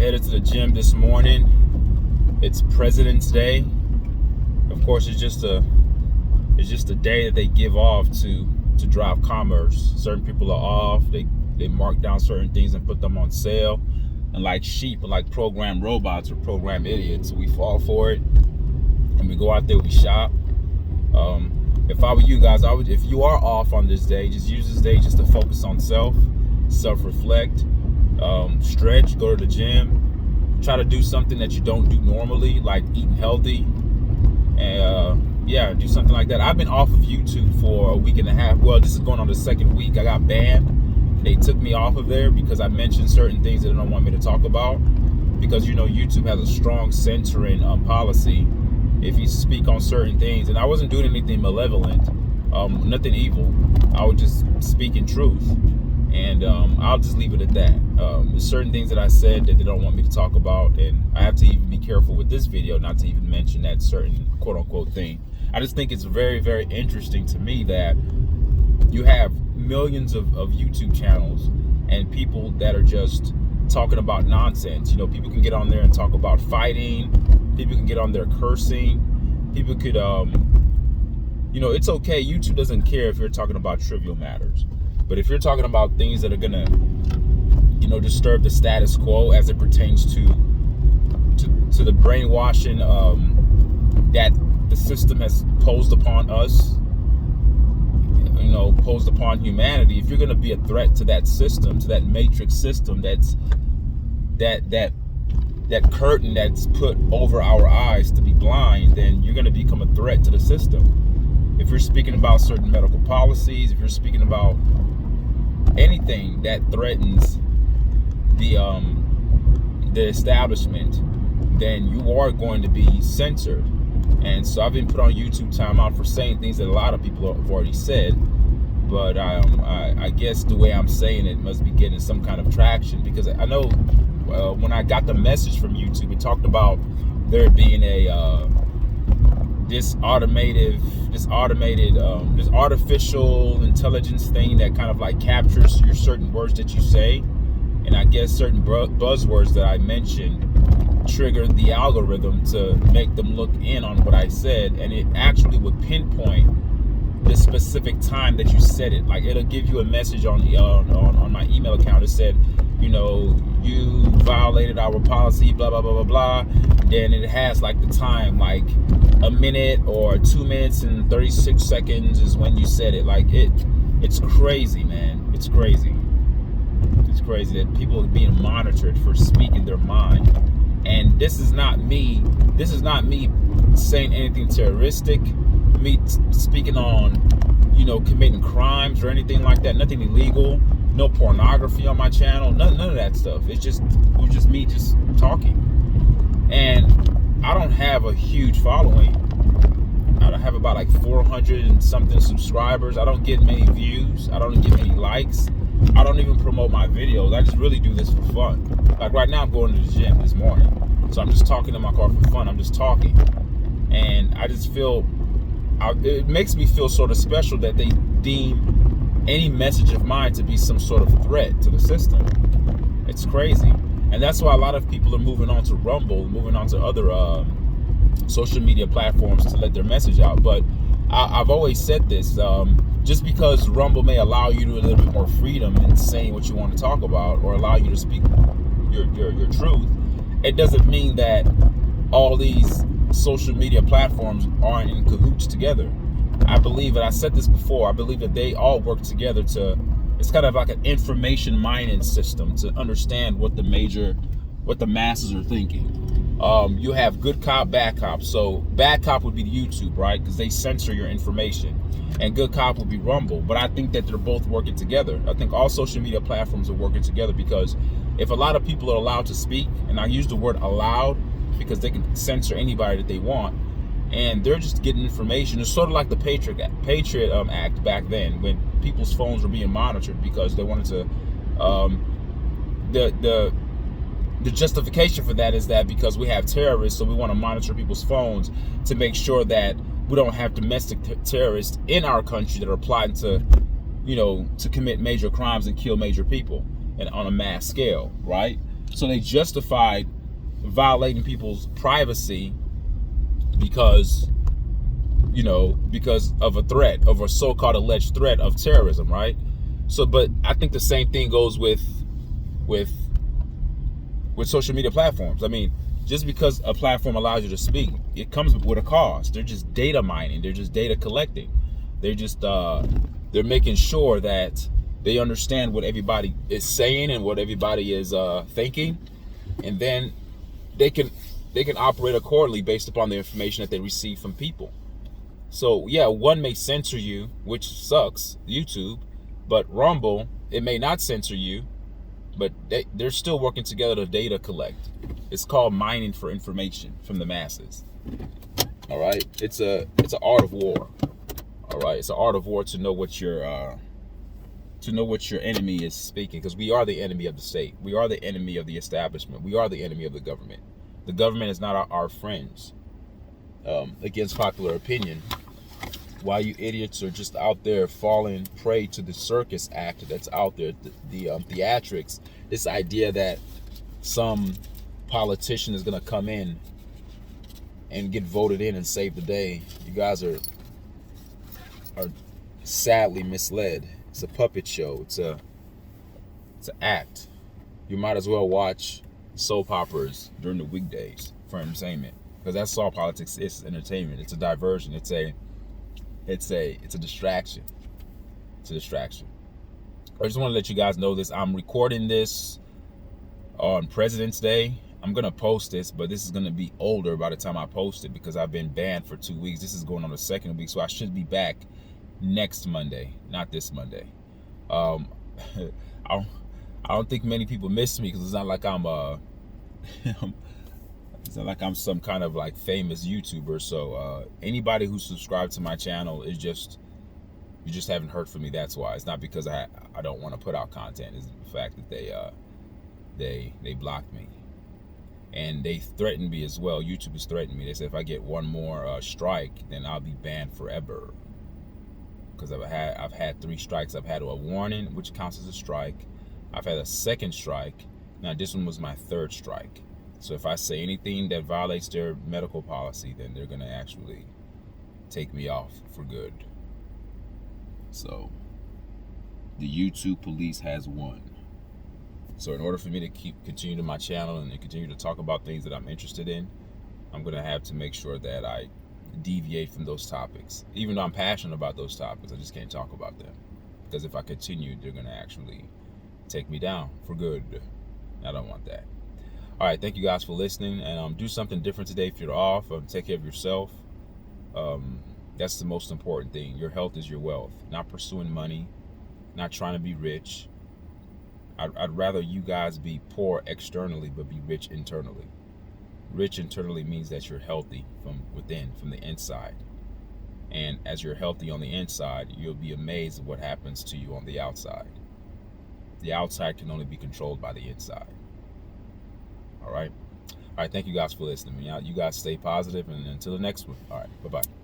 Headed to the gym this morning. It's President's Day. Of course, it's just a day that they give off to drive commerce. Certain people are off. They mark down certain things and put them on sale. And like sheep, like programmed robots or programmed idiots, we fall for it and we go out there, we shop. If I were you guys, if you are off on this day, just use this day just to focus on self-reflect, stretch, go to the gym, try to do something that you don't do normally, like eating healthy, and yeah, do something like that. I've been off of YouTube for a week and a half. Well, this is going on the second week. I got banned. They took me off of there because I mentioned certain things that they don't want me to talk about, because YouTube has a strong censoring policy if you speak on certain things. And I wasn't doing anything malevolent, nothing evil. I was just speaking truth, and I'll just leave it at that. There's certain things that I said that they don't want me to talk about, and I have to even be careful with this video not to even mention that certain quote-unquote thing. I just think it's very, very interesting to me that you have millions of YouTube channels and people that are just talking about nonsense. People can get on there and talk about fighting. People can get on there cursing. People could, it's okay. YouTube doesn't care if you're talking about trivial matters. But if you're talking about things that are gonna, disturb the status quo as it pertains to the brainwashing that the system has posed upon us, posed upon humanity, if you're gonna be a threat to that system, to that matrix system, that's that curtain that's put over our eyes to be blind, then you're gonna become a threat to the system. If you're speaking about certain medical policies, if you're speaking about anything that threatens the establishment, then you are going to be censored. And so I've been put on YouTube timeout for saying things that a lot of people have already said, but I guess the way I'm saying it must be getting some kind of traction, because I know when I got the message from YouTube, it talked about there being this artificial intelligence thing that kind of like captures your certain words that you say, and I guess certain buzzwords that I mentioned triggered the algorithm to make them look in on what I said, and it actually would pinpoint the specific time that you said it. Like, it'll give you a message on my email account that said, you violated our policy, blah blah blah blah blah. Then it has like the time, like a minute or 2 minutes and 36 seconds is when you said it. Like, it's crazy, man. It's crazy. It's crazy that people are being monitored for speaking their mind. And this is not me saying anything terroristic, me speaking on, committing crimes or anything like that. Nothing illegal, no pornography on my channel, none of that stuff. It was just me just talking. And I don't have a huge following. I have about like 400 and something subscribers. I don't get many views. I don't get many likes. I don't even promote my videos. I just really do this for fun. Like right now, I'm going to the gym this morning, so I'm just talking in my car for fun. I'm just talking, and I just feel it makes me feel sort of special that they deem any message of mine to be some sort of threat to the system. It's crazy, and that's why a lot of people are moving on to Rumble, moving on to other social media platforms to let their message out. But I've always said this. Just because Rumble may allow you to a little bit more freedom in saying what you want to talk about, or allow you to speak your truth, it doesn't mean that all these social media platforms aren't in cahoots together. I believe, and I said this before, I believe that they all work together it's kind of like an information mining system to understand what the masses are thinking. You have good cop, bad cop. So bad cop would be YouTube, right? Because they censor your information. And good cop would be Rumble. But I think that they're both working together. I think all social media platforms are working together, because if a lot of people are allowed to speak, and I use the word allowed because they can censor anybody that they want, and they're just getting information. It's sort of like the Patriot Act back then, when people's phones were being monitored because they wanted to. The justification for that is that because we have terrorists, so we want to monitor people's phones to make sure that we don't have domestic terrorists in our country that are plotting to commit major crimes and kill major people and on a mass scale, right? So they justified violating people's privacy because, because of a threat, of a so-called alleged threat of terrorism, right? So, but I think the same thing goes with social media platforms. I mean, just because a platform allows you to speak, it comes with a cost. They're just data mining. They're just data collecting. They're just they're making sure that they understand what everybody is saying and what everybody is thinking, and then they can operate accordingly based upon the information that they receive from people. So yeah, one may censor you, which sucks, YouTube, but Rumble, it may not censor you, but they're still working together to data collect. It's called mining for information from the masses. All right, it's an art of war. All right, it's an art of war to know what your enemy is speaking, because we are the enemy of the state. We are the enemy of the establishment. We are the enemy of the government. The government is not our friends. Against popular opinion, while you idiots are just out there falling prey to the circus act that's out there, the theatrics, this idea that some politician is going to come in and get voted in and save the day. You guys are sadly misled. It's a puppet show. It's an act. You might as well watch soap operas during the weekdays for entertainment, because that's all politics is, entertainment. It's a diversion. It's a distraction. It's a distraction. I just want to let you guys know this. I'm recording this on President's Day. I'm going to post this, but this is going to be older by the time I post it, because I've been banned for 2 weeks. This is going on the second week, so I should be back next Monday, not this Monday. I don't think many people miss me, because it's not like I'm it's not like I'm some kind of like famous YouTuber. So anybody who subscribed to my channel is just, you just haven't heard from me. That's why. It's not because I don't want to put out content. It's the fact that they blocked me, and they threatened me as well. YouTube has threatened me. They said if I get one more strike, then I'll be banned forever. Because I've had 3 strikes. I've had a warning, which counts as a strike. I've had a second strike. Now this one was my 3rd strike. So if I say anything that violates their medical policy, then they're going to actually take me off for good. So the YouTube police has won. So in order for me to continue to my channel and continue to talk about things that I'm interested in, I'm going to have to make sure that I deviate from those topics. Even though I'm passionate about those topics, I just can't talk about them, because if I continue, they're going to actually take me down for good. I don't want that. All right, thank you guys for listening, and do something different today if you're off. Take care of yourself. That's the most important thing. Your health is your wealth. Not pursuing money, not trying to be rich. I'd rather you guys be poor externally but be rich internally. Rich internally means that you're healthy from within, from the inside. And as you're healthy on the inside, you'll be amazed at what happens to you on the outside. The outside can only be controlled by the inside. All right? All right, thank you guys for listening. You guys stay positive, and until the next one. All right, bye-bye.